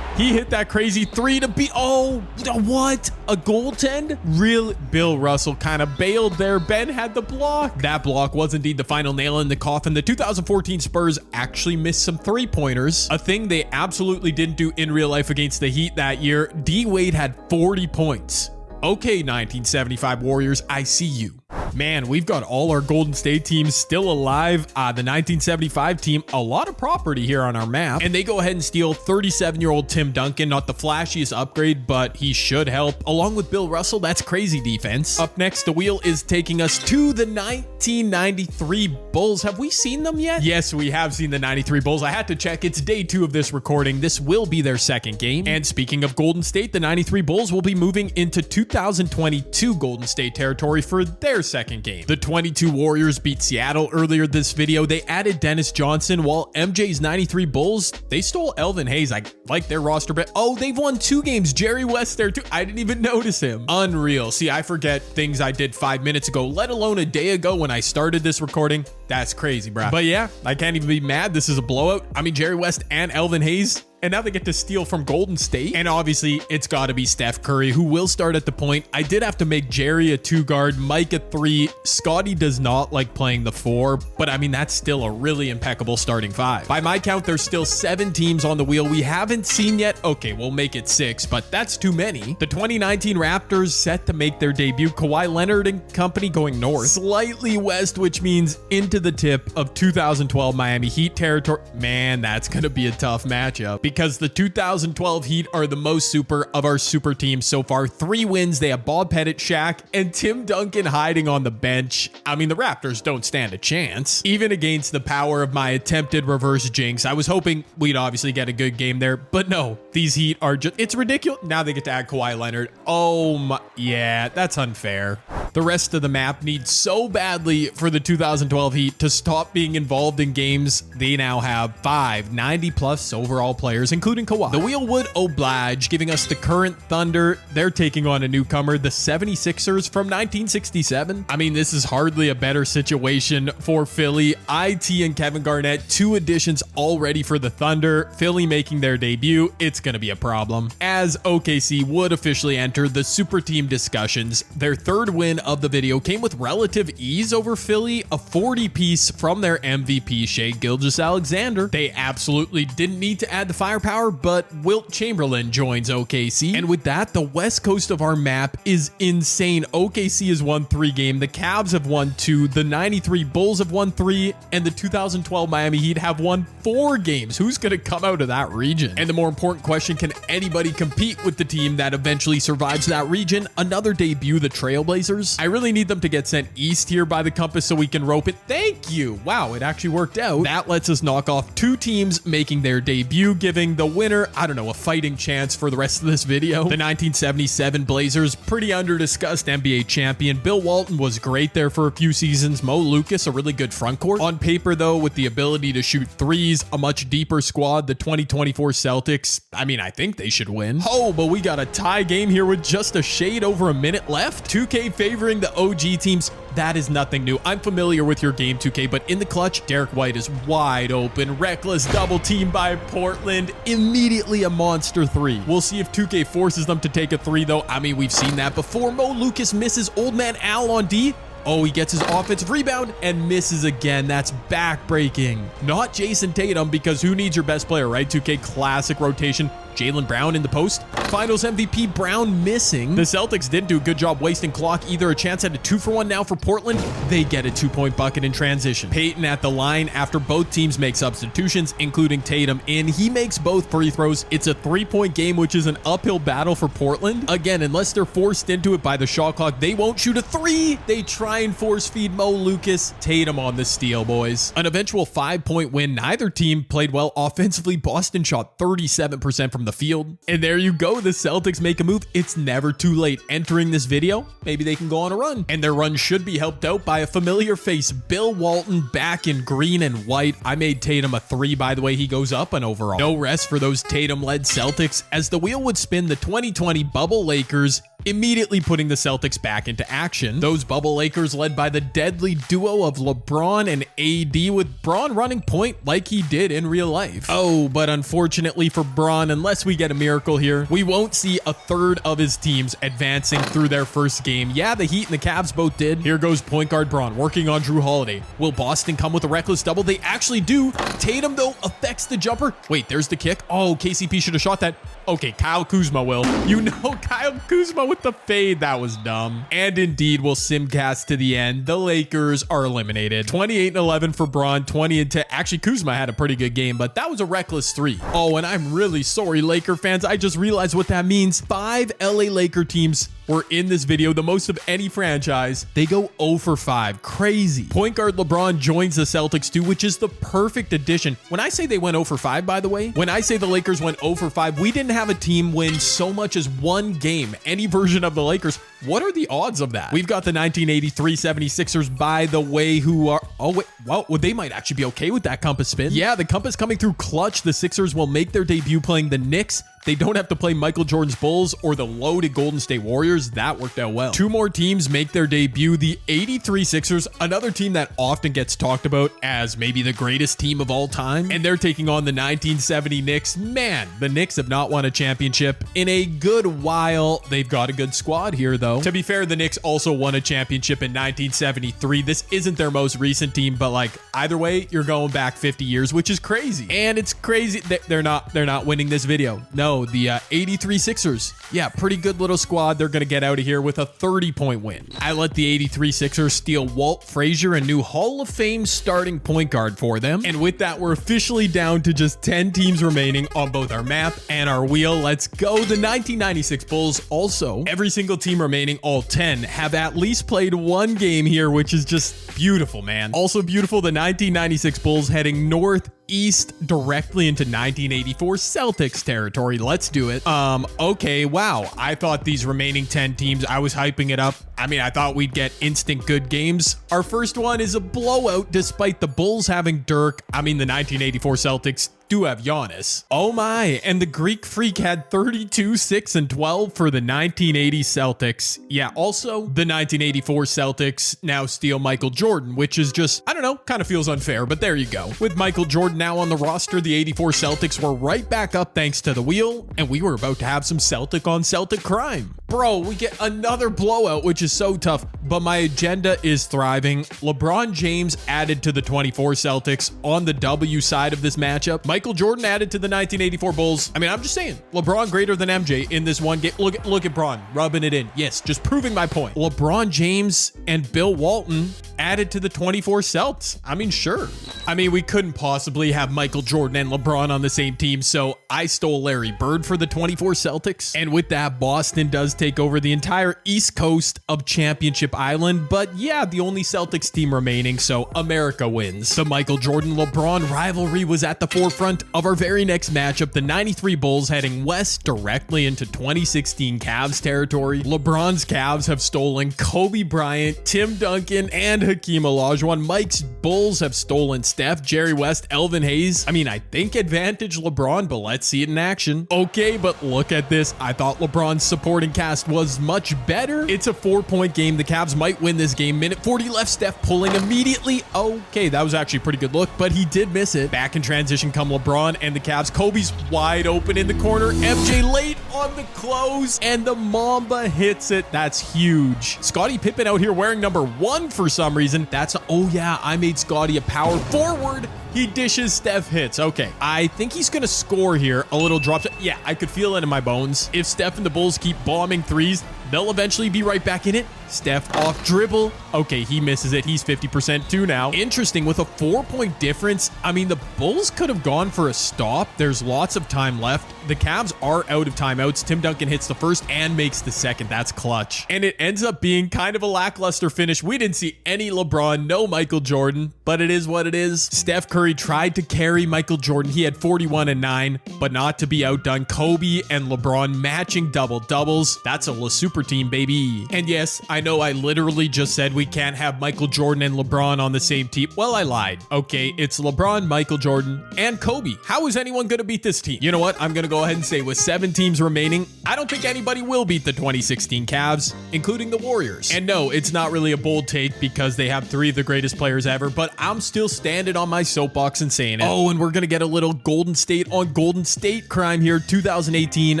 He hit that crazy 3 to beat. Oh, what? A goaltend? Real Bill Russell kind of bailed there. Ben had the block. That block was indeed the final nail in the coffin. The 2014 Spurs actually missed some 3-pointers, a thing they absolutely didn't do in real life against the Heat that year. D Wade had 40 points. Okay, 1975 Warriors, I see you. Man, we've got all our Golden State teams still alive. The 1975 team, a lot of property here on our map. And they go ahead and steal 37-year-old Tim Duncan. Not the flashiest upgrade, but he should help. Along with Bill Russell, that's crazy defense. Up next, the wheel is taking us to the 1993 Bulls. Have we seen them yet? Yes, we have seen the 93 Bulls. I had to check. It's day 2 of this recording. This will be their second game. And speaking of Golden State, the 93 Bulls will be moving into 2022 Golden State territory for their second game. The 22 Warriors beat Seattle earlier this video. They added Dennis Johnson, while MJ's 93 Bulls, they stole Elvin Hayes. I like their roster, but oh, they've won 2 games. Jerry West there too. I didn't even notice him. Unreal. See, I forget things I did 5 minutes ago, let alone a day ago when I started this recording. That's crazy, bro. But yeah, I can't even be mad. This is a blowout. I mean, Jerry West and Elvin Hayes, and now they get to steal from Golden State. And obviously, it's got to be Steph Curry, who will start at the point. I did have to make Jerry a 2-guard, Mike a 3. Scotty does not like playing the 4, but I mean, that's still a really impeccable starting 5. By my count, there's still 7 teams on the wheel we haven't seen yet. Okay, we'll make it 6, but that's too many. The 2019 Raptors set to make their debut. Kawhi Leonard and company going north, slightly west, which means into the tip of 2012 Miami Heat territory. Man, that's going to be a tough matchup, because the 2012 Heat are the most super of our super teams so far. 3 wins. They have Bob Pettit, Shaq, and Tim Duncan hiding on the bench. I mean, the Raptors don't stand a chance, even against the power of my attempted reverse jinx. I was hoping we'd obviously get a good game there, but no, these Heat are just, it's ridiculous. Now they get to add Kawhi Leonard. Oh my, yeah, that's unfair. The rest of the map needs so badly for the 2012 Heat to stop being involved in games. They now have 5 90+ overall players, including Kawhi. The wheel would oblige, giving us the current Thunder. They're taking on a newcomer, the 76ers from 1967. I mean, this is hardly a better situation for Philly. IT and Kevin Garnett, 2 additions already for the Thunder. Philly making their debut. It's going to be a problem, as OKC would officially enter the super team discussions. Their 3rd win of the video came with relative ease over Philly, a 40-piece from their MVP Shai Gilgeous-Alexander. They absolutely didn't need to add the firepower, but Wilt Chamberlain joins OKC. And with that, the west coast of our map is insane. OKC has won 3 games, the Cavs have won 2, the 93 Bulls have won 3, and the 2012 Miami Heat have won 4 games. Who's going to come out of that region? And the more important question, can anybody compete with the team that eventually survives that region? Another debut, the Trailblazers. I really need them to get sent east here by the compass so we can rope it. Thank you. Wow, it actually worked out. That lets us knock off 2 teams making their debut, giving the winner, I don't know, a fighting chance for the rest of this video. The 1977 Blazers, pretty under-discussed NBA champion. Bill Walton was great there for a few seasons. Mo Lucas, a really good front court. On paper, though, with the ability to shoot 3s, a much deeper squad, the 2024 Celtics, I mean, I think they should win. Oh, but we got a tie game here with just a shade over a minute left. 2K favoring the OG teams. That is nothing new. I'm familiar with your game, 2K, but in the clutch, Derek White is wide open. Reckless double team by Portland. Immediately a monster 3. We'll see if 2K forces them to take a 3, though. I mean, we've seen that before. Mo Lucas misses old man Al on D. Oh, he gets his offensive rebound and misses again. That's backbreaking. Not Jason Tatum, because who needs your best player, right? 2K classic rotation. Jaylen Brown in the post. Finals MVP Brown missing. The Celtics didn't do a good job wasting clock either. A chance at a 2-for-1 now for Portland. They get a 2-point bucket in transition. Payton at the line after both teams make substitutions, including Tatum in. He makes both free throws. It's a 3-point game, which is an uphill battle for Portland. Again, unless they're forced into it by the shot clock, they won't shoot a 3. They try and force feed Mo Lucas. Tatum on the steal, boys. An eventual 5-point win. Neither team played well offensively. Boston shot 37% from the field. And there you go. The Celtics make a move. It's never too late. Entering this video, maybe they can go on a run. And their run should be helped out by a familiar face, Bill Walton, back in green and white. I made Tatum a 3, by the way. He goes up an overall. No rest for those Tatum-led Celtics, as the wheel would spin. The 2020 bubble Lakers, immediately putting the Celtics back into action. Those bubble Lakers led by the deadly duo of LeBron and AD, with Bron running point like he did in real life. Oh, but unfortunately for Bron, unless we get a miracle here, we won't see a third of his teams advancing through their first game. Yeah, the Heat and the Cavs both did. Here goes point guard Bron working on Drew Holiday. Will Boston come with a reckless double? They actually do. Tatum, though, affects the jumper. Wait, there's the kick. Oh, KCP should have shot that. Okay, Kyle Kuzma will. You know, Kyle Kuzma with the fade. That was dumb. And indeed, we'll simcast to the end. The Lakers are eliminated. 28-11 for Bron, 20-10. Actually, Kuzma had a pretty good game, but that was a reckless 3. Oh, and I'm really sorry, Laker fans. I just realized what that means. 5 LA Laker teams were in this video, the most of any franchise. They go 0 for 5. Crazy. Point guard LeBron joins the Celtics too, which is the perfect addition. When I say they went 0 for 5, by the way, when I say the Lakers went 0 for 5, we didn't have a team win so much as one game, any version of the Lakers. What are the odds of that? We've got the 1983 76ers, by the way, who are, oh wait, well, they might actually be okay with that compass spin. Yeah, the compass coming through clutch. The Sixers will make their debut playing the Knicks. They don't have to play Michael Jordan's Bulls or the loaded Golden State Warriors. That worked out well. 2 more teams make their debut. The 83 Sixers, another team that often gets talked about as maybe the greatest team of all time. And they're taking on the 1970 Knicks. Man, the Knicks have not won a championship in a good while. They've got a good squad here, though. To be fair, the Knicks also won a championship in 1973. This isn't their most recent team, but like either way, you're going back 50 years, which is crazy. And it's crazy that they're not winning this video. No, the 83 Sixers. Yeah, pretty good little squad. They're going to get out of here with a 30-point win. I let the 83 Sixers steal Walt Frazier, a new Hall of Fame starting point guard for them. And with that, we're officially down to just 10 teams remaining on both our map and our wheel. Let's go. The 1996 Bulls also, every single team remaining, all 10, have at least played one game here, which is just beautiful, man. Also beautiful, the 1996 Bulls heading northeast directly into 1984 Celtics territory. Let's do it. Okay, wow. I thought these remaining 10 teams, I was hyping it up. I mean, I thought we'd get instant good games. Our first one is a blowout despite the Bulls having Dirk. I mean, the 1984 Celtics do have Giannis. Oh my, and the Greek Freak had 32, 6, and 12 for the 1980 Celtics. Yeah, also, the 1984 Celtics now steal Michael Jordan, which is just, I don't know, kind of feels unfair, but there you go. With Michael Jordan now on the roster, the 84 Celtics were right back up thanks to the wheel, and we were about to have some Celtic on Celtic crime. Bro, we get another blowout, which is so tough, but my agenda is thriving. LeBron James added to the 24 Celtics on the W side of this matchup. Michael Jordan added to the 1984 Bulls. I mean, I'm just saying, LeBron greater than MJ in this one game. Look at Bron rubbing it in. Yes, just proving my point. LeBron James and Bill Walton added to the 24 Celts. I mean, sure. I mean, we couldn't possibly have Michael Jordan and LeBron on the same team, so I stole Larry Bird for the 24 Celtics. And with that, Boston does take over the entire East Coast of Championship Island. But yeah, the only Celtics team remaining, so America wins. The Michael Jordan-LeBron rivalry was at the forefront of our very next matchup. The 93 Bulls heading west directly into 2016 Cavs territory. LeBron's Cavs have stolen Kobe Bryant, Tim Duncan, and Hakeem Olajuwon. Mike's Bulls have stolen Steph, Jerry West, Elvin Hayes. I mean, I think advantage LeBron, but let's see it in action. Okay, but look at this. I thought LeBron's supporting cast forecast was much better. It's a 4-point game. The Cavs might win this game. Minute 40 left. Steph pulling immediately. Okay, that was actually a pretty good look, but he did miss it. Back in transition come LeBron and the Cavs. Kobe's wide open in the corner. MJ late on the close, and the Mamba hits it. That's huge. Scottie Pippen out here wearing number 1 for some reason. Oh yeah, I made Scottie a power forward. He dishes, Steph hits. Okay, I think he's going to score here. A little drop shot. Yeah, I could feel it in my bones. If Steph and the Bulls keep bombing threes, they'll eventually be right back in it. Steph off dribble. Okay, he misses it. He's 50% too now. Interesting, with a 4-point difference, I mean, the Bulls could have gone for a stop. There's lots of time left. The Cavs are out of timeouts. Tim Duncan hits the first and makes the second. That's clutch. And it ends up being kind of a lackluster finish. We didn't see any LeBron, no Michael Jordan, but it is what it is. Steph Curry tried to carry Michael Jordan. He had 41 and 9, but not to be outdone. Kobe and LeBron matching double-doubles. That's a super team, baby. And yes, I know I literally just said we can't have Michael Jordan and LeBron on the same team. Well, I lied. Okay, it's LeBron, Michael Jordan, and Kobe. How is anyone going to beat this team? You know what? I'm going to go ahead and say with 7 teams remaining, I don't think anybody will beat the 2016 Cavs, including the Warriors. And no, it's not really a bold take because they have 3 of the greatest players ever, but I'm still standing on my soapbox and saying it. Oh, and we're going to get a little Golden State on Golden State crime here. 2018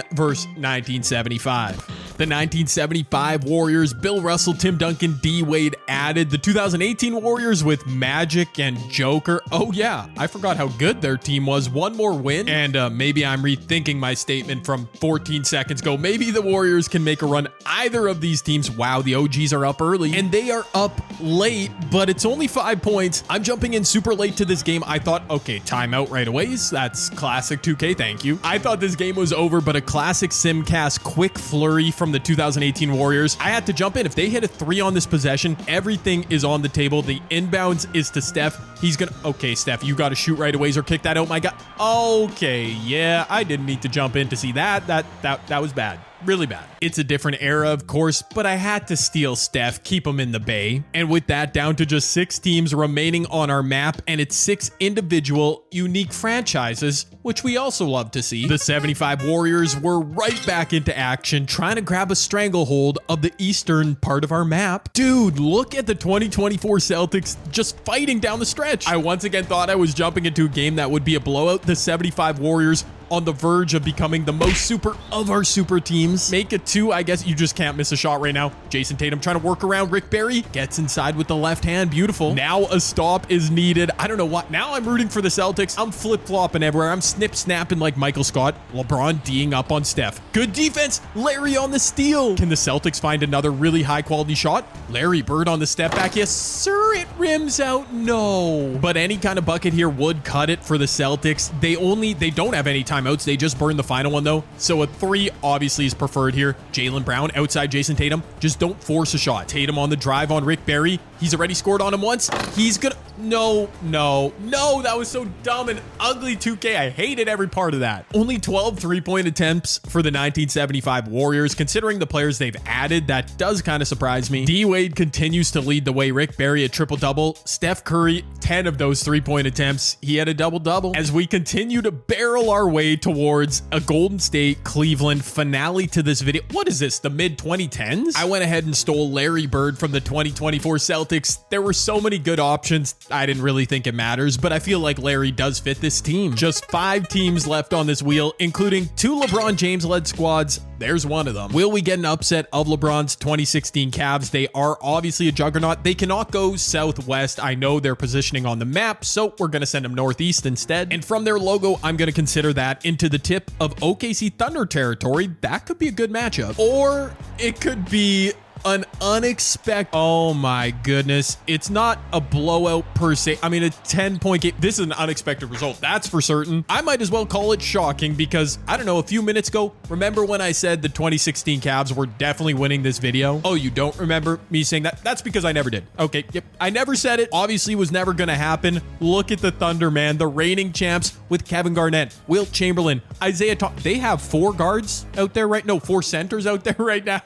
versus 1975. The 1975 Warriors, Bill Russell, Tim Duncan, D. Wade added. The 2018 Warriors with Magic and Joker. Oh yeah, I forgot how good their team was. 1 more win, and maybe I'm rethinking my statement from 14 seconds ago. Maybe the Warriors can make a run. Either of these teams. Wow, the OGs are up early, and they are up late, but it's only 5 points. I'm jumping in super late to this game. I thought, okay, timeout right away. That's classic 2K, thank you. I thought this game was over, but a classic Simcast quick flurry from the 2018 Warriors. I had to jump in. If they hit a 3 on this possession, everything is on the table. The inbounds is to Steph. He's gonna, okay, Steph, you gotta shoot right away or kick that out. My God. Okay, yeah, I didn't need to jump in to see that. That was bad. Really bad. It's a different era, of course, but I had to steal Steph, keep him in the bay. And with that, down to just 6 teams remaining on our map, and it's 6 individual, unique franchises, which we also love to see. The 75 Warriors were right back into action, trying to grab a stranglehold of the eastern part of our map. Dude, look at the 2024 Celtics just fighting down the stretch. I once again thought I was jumping into a game that would be a blowout. The 75 Warriors on the verge of becoming the most super of our super teams. Make it 2. I guess you just can't miss a shot right now. Jason Tatum trying to work around Rick Barry. Gets inside with the left hand. Beautiful. Now a stop is needed. I don't know what. Now I'm rooting for the Celtics. I'm flip-flopping everywhere. I'm snip-snapping like Michael Scott. LeBron D'ing up on Steph. Good defense. Larry on the steal. Can the Celtics find another really high-quality shot? Larry Bird on the step back. Yes, sir. It rims out. No. But any kind of bucket here would cut it for the Celtics. They don't have any timeouts. They just burned the final one though. So a 3 obviously is preferred here. Jaylen Brown outside Jason Tatum. Just don't force a shot. Tatum on the drive on Rick Barry. He's already scored on him once. He's gonna, no, that was so dumb and ugly 2K. I hated every part of that. Only 12 3-point attempts for the 1975 Warriors. Considering the players they've added, that does kind of surprise me. D Wade continues to lead the way. Rick Barry a triple-double. Steph Curry, 10 of those 3-point attempts. He had a double-double. As we continue to barrel our way towards a Golden State Cleveland finale to this video. What is this, the mid-2010s? I went ahead and stole Larry Bird from the 2024 Celtics. There were so many good options. I didn't really think it matters, but I feel like Larry does fit this team. Just 5 teams left on this wheel, including 2 LeBron James-led squads. There's one of them. Will we get an upset of LeBron's 2016 Cavs? They are obviously a juggernaut. They cannot go southwest. I know their positioning on the map, so we're going to send them northeast instead. And from their logo, I'm going to consider that into the tip of OKC Thunder territory. That could be a good matchup. Or it could be an unexpected, oh my goodness, it's not a blowout per se. I mean, a 10-point game. This is an unexpected result, that's for certain. I might as well call it shocking because, I don't know, a few minutes ago, remember when I said the 2016 Cavs were definitely winning this video? Oh, you don't remember me saying that? That's because I never did. Okay, yep, I never said it. Obviously was never gonna happen. Look at the Thunder, man, the reigning champs with Kevin Garnett, Wilt Chamberlain, Isaiah Thomas. They have 4 guards out there right now. 4 centers out there right now.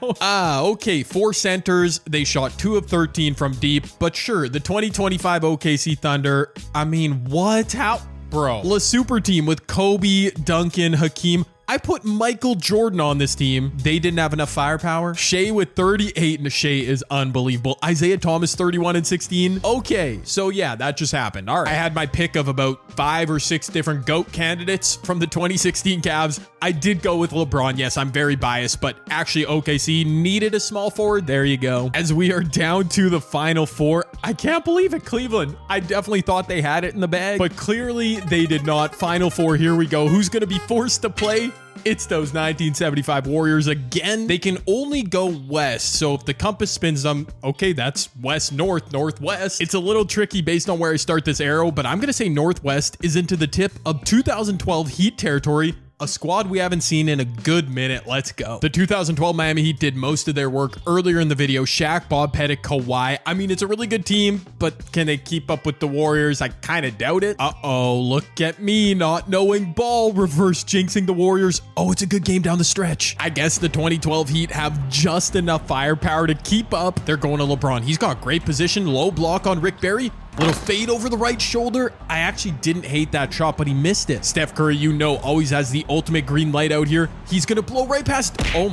Okay, 4 centers. They shot 2 of 13 from deep, but sure, the 2025 OKC Thunder, I mean, what? How? Bro, the super team with Kobe, Duncan, Hakeem. I put Michael Jordan on this team. They didn't have enough firepower. Shea with 38, and Shea is unbelievable. Isaiah Thomas, 31 and 16. Okay, so yeah, that just happened. All right, I had my pick of about 5 or 6 different GOAT candidates from the 2016 Cavs. I did go with LeBron. Yes, I'm very biased, but actually OKC needed a small forward. There you go. As we are down to the final 4, I can't believe it, Cleveland. I definitely thought they had it in the bag, but clearly they did not. Final 4, here we go. Who's going to be forced to play? It's those 1975 Warriors again. They can only go west, so if the compass spins them, okay, that's west, north, northwest. It's a little tricky based on where I start this arrow, but I'm going to say northwest is into the tip of 2012 Heat territory. A squad we haven't seen in a good minute. Let's go. The 2012 Miami Heat did most of their work earlier in the video. Shaq, Bob Pettit, Kawhi. I mean, it's a really good team, but can they keep up with the Warriors? I kind of doubt it. Uh-oh, look at me not knowing ball. Reverse jinxing the Warriors. Oh, it's a good game down the stretch. I guess the 2012 Heat have just enough firepower to keep up. They're going to LeBron. He's got great position. Low block on Rick Barry. Little fade over the right shoulder. I actually didn't hate that shot, but he missed it. Steph Curry, you know, always has the ultimate green light out here. He's going to blow right past. Oh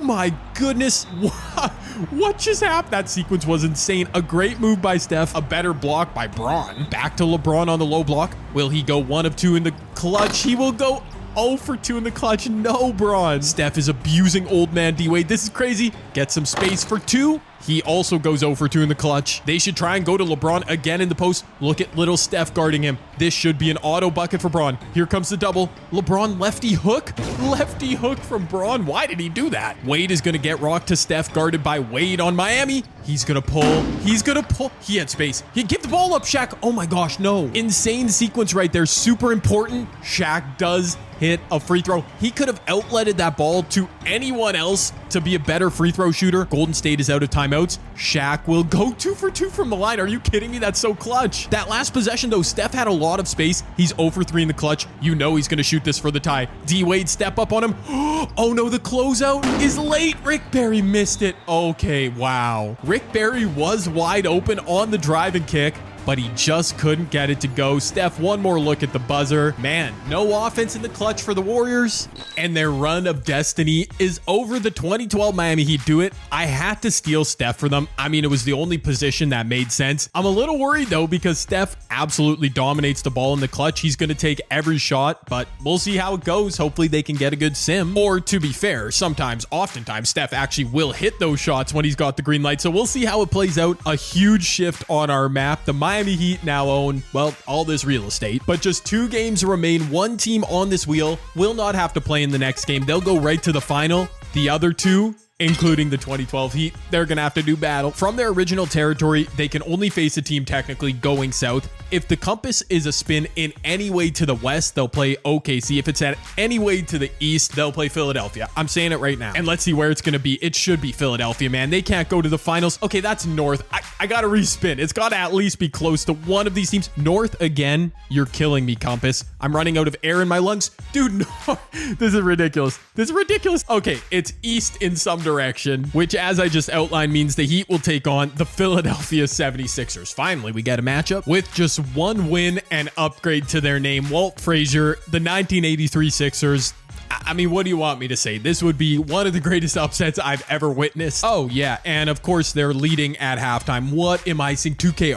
my goodness. What just happened? That sequence was insane. A great move by Steph. A better block by Braun. Back to LeBron on the low block. Will he go 1 of 2 in the clutch? He will go 0 for 2 in the clutch. No, Braun. Steph is abusing old man D-Wade. This is crazy. Get some space for 2. He also goes 0 for 2 in the clutch. They should try and go to LeBron again in the post. Look at little Steph guarding him. This should be an auto bucket for Braun. Here comes the double. LeBron lefty hook. Lefty hook from Braun. Why did he do that? Wade is going to get rocked to Steph, guarded by Wade on Miami. He's going to pull. He's going to pull. He had space. He give the ball up, Shaq. Oh my gosh, no. Insane sequence right there. Super important. Shaq does hit a free throw. He could have outletted that ball to anyone else to be a better free throw shooter. Golden State is out of timeouts. Shaq will go 2 for 2 from the line. Are you kidding me? That's so clutch. That last possession though, Steph had a lot of space. He's 0 for 3 in the clutch. You know he's going to shoot this for the tie. D-Wade step up on him. Oh no, the closeout is late. Rick Barry missed it. Okay, wow. Rick Barry was wide open on the drive and kick, but he just couldn't get it to go. Steph, one more look at the buzzer. Man, no offense in the clutch for the Warriors, and their run of destiny is over. The 2012 Miami Heat do it. I had to steal Steph for them. I mean, it was the only position that made sense. I'm a little worried though, because Steph absolutely dominates the ball in the clutch. He's going to take every shot, but we'll see how it goes. Hopefully they can get a good sim. Or to be fair, oftentimes, Steph actually will hit those shots when he's got the green light. So we'll see how it plays out. A huge shift on our map. The Miami Heat now own, well, all this real estate, but just 2 games remain. One team on this wheel will not have to play in the next game. They'll go right to the final. The other 2, including the 2012 Heat, they're going to have to do battle. From their original territory, they can only face a team technically going south. If the compass is a spin in any way to the west, they'll play OKC. If it's at any way to the east, they'll play Philadelphia. I'm saying it right now. And let's see where it's going to be. It should be Philadelphia, man. They can't go to the finals. Okay, that's north. I got to respin. It's got to at least be close to one of these teams. North again. You're killing me, compass. I'm running out of air in my lungs. Dude, no. This is ridiculous. This is ridiculous. Okay, it's east in some direction, which, as I just outlined, means the Heat will take on the Philadelphia 76ers. Finally, we get a matchup with just 1 win and upgrade to their name. Walt Frazier, the 1983 Sixers. I mean, what do you want me to say? This would be one of the greatest upsets I've ever witnessed. Oh yeah, and of course they're leading at halftime. What am I saying? 2K,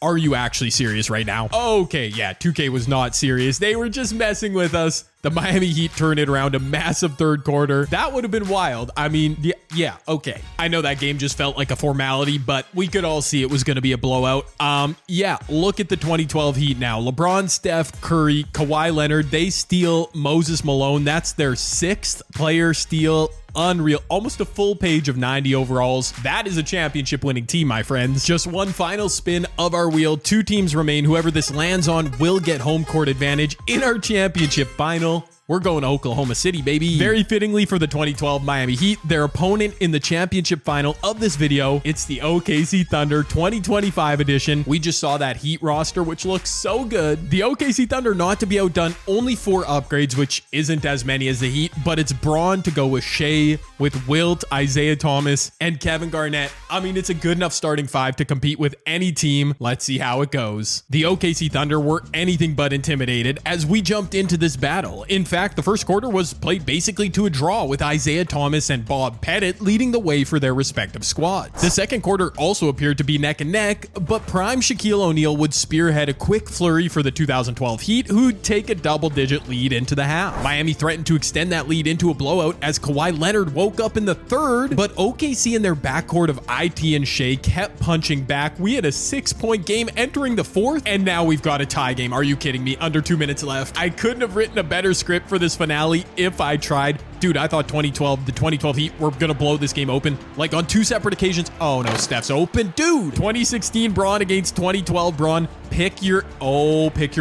are you actually serious right now? Okay, yeah, 2K was not serious. They were just messing with us. The Miami Heat turned it around, a massive third quarter. That would have been wild. I mean, yeah, okay. I know that game just felt like a formality, but we could all see it was going to be a blowout. Yeah, look at the 2012 Heat now. LeBron, Steph, Curry, Kawhi Leonard, they steal Moses Malone. That's their 6th player steal. Unreal. Almost a full page of 90 overalls. That is a championship winning team, my friends. Just one final spin of our wheel. 2 teams remain. Whoever this lands on will get home court advantage in our championship final. We're going to Oklahoma City, baby. Very fittingly for the 2012 Miami Heat, their opponent in the championship final of this video, it's the OKC Thunder 2025 edition. We just saw that Heat roster, which looks so good. The OKC Thunder, not to be outdone, only 4 upgrades, which isn't as many as the Heat, but it's Braun to go with Shea, with Wilt, Isaiah Thomas, and Kevin Garnett. I mean, it's a good enough starting 5 to compete with any team. Let's see how it goes. The OKC Thunder were anything but intimidated as we jumped into this battle. In fact, fact, the first quarter was played basically to a draw, with Isaiah Thomas and Bob Pettit leading the way for their respective squads. The second quarter also appeared to be neck and neck, but prime Shaquille O'Neal would spearhead a quick flurry for the 2012 Heat, who'd take a double-digit lead into the half. Miami threatened to extend that lead into a blowout as Kawhi Leonard woke up in the third, but OKC and their backcourt of IT and Shea kept punching back. We had a 6-point game entering the fourth, and now we've got a tie game. Are you kidding me? Under 2 minutes left. I couldn't have written a better script for this finale if I tried. Dude, I thought the 2012 Heat were going to blow this game open, like on 2 separate occasions. Oh no, Steph's open. Dude, 2016 Braun against 2012 Braun. Pick your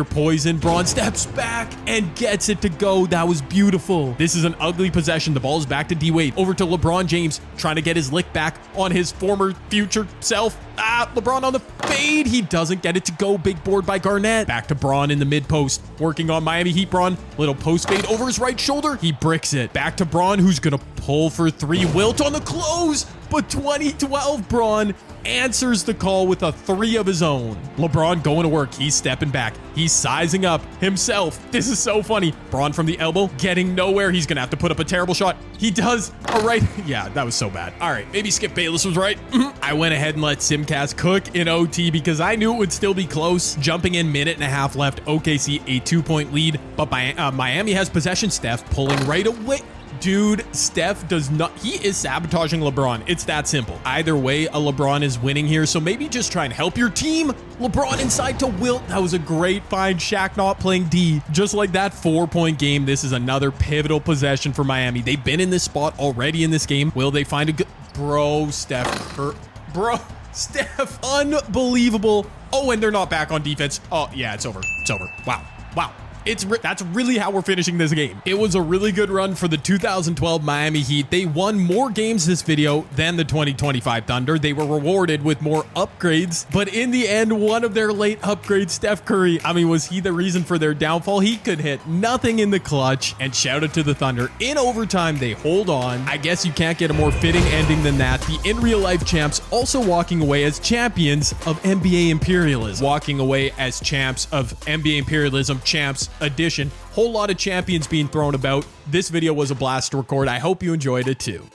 poison. Braun steps back and gets it to go. That was beautiful. This is an ugly possession. The ball is back to D-Wade. Over to LeBron James, trying to get his lick back on his former future self. LeBron on the fade. He doesn't get it to go. Big board by Garnett. Back to Braun in the mid post. Working on Miami Heat Braun. Little post fade over his right shoulder. He bricks it. Back to Braun, who's going to pull for 3. Wilt on the close. But 2012 Braun answers the call with a 3 of his own. LeBron going to work. He's stepping back. He's sizing up himself. This is so funny. Braun from the elbow, getting nowhere. He's going to have to put up a terrible shot. He does. All right. Yeah, that was so bad. All right. Maybe Skip Bayless was right. I went ahead and let Simcast cook in OT because I knew it would still be close. Jumping in, minute and a half left. OKC a 2-point lead, but Miami has possession. Steph pulling right away. Dude, Steph does not, he is sabotaging LeBron. It's that simple. Either way, a LeBron is winning here, so maybe just try and help your team. LeBron inside to Wilt. That was a great find. Shaq not playing D. Just like that 4-point game, this is another pivotal possession for Miami. They've been in this spot already in this game. Will they find a good, Steph, unbelievable. Oh, and they're not back on defense. Oh, yeah, it's over. It's over. Wow. That's really how we're finishing this game. It was a really good run for the 2012 Miami Heat. They won more games this video than the 2025 Thunder. They were rewarded with more upgrades, but in the end, one of their late upgrades, Steph Curry, was he the reason for their downfall? He could hit nothing in the clutch, and shout out to the Thunder. In overtime, they hold on. I guess you can't get a more fitting ending than that. The in real life champs also walking away as champions of NBA Imperialism. Walking away as champs of NBA Imperialism champs edition. Whole lot of champions being thrown about. This video was a blast to record. I hope you enjoyed it too.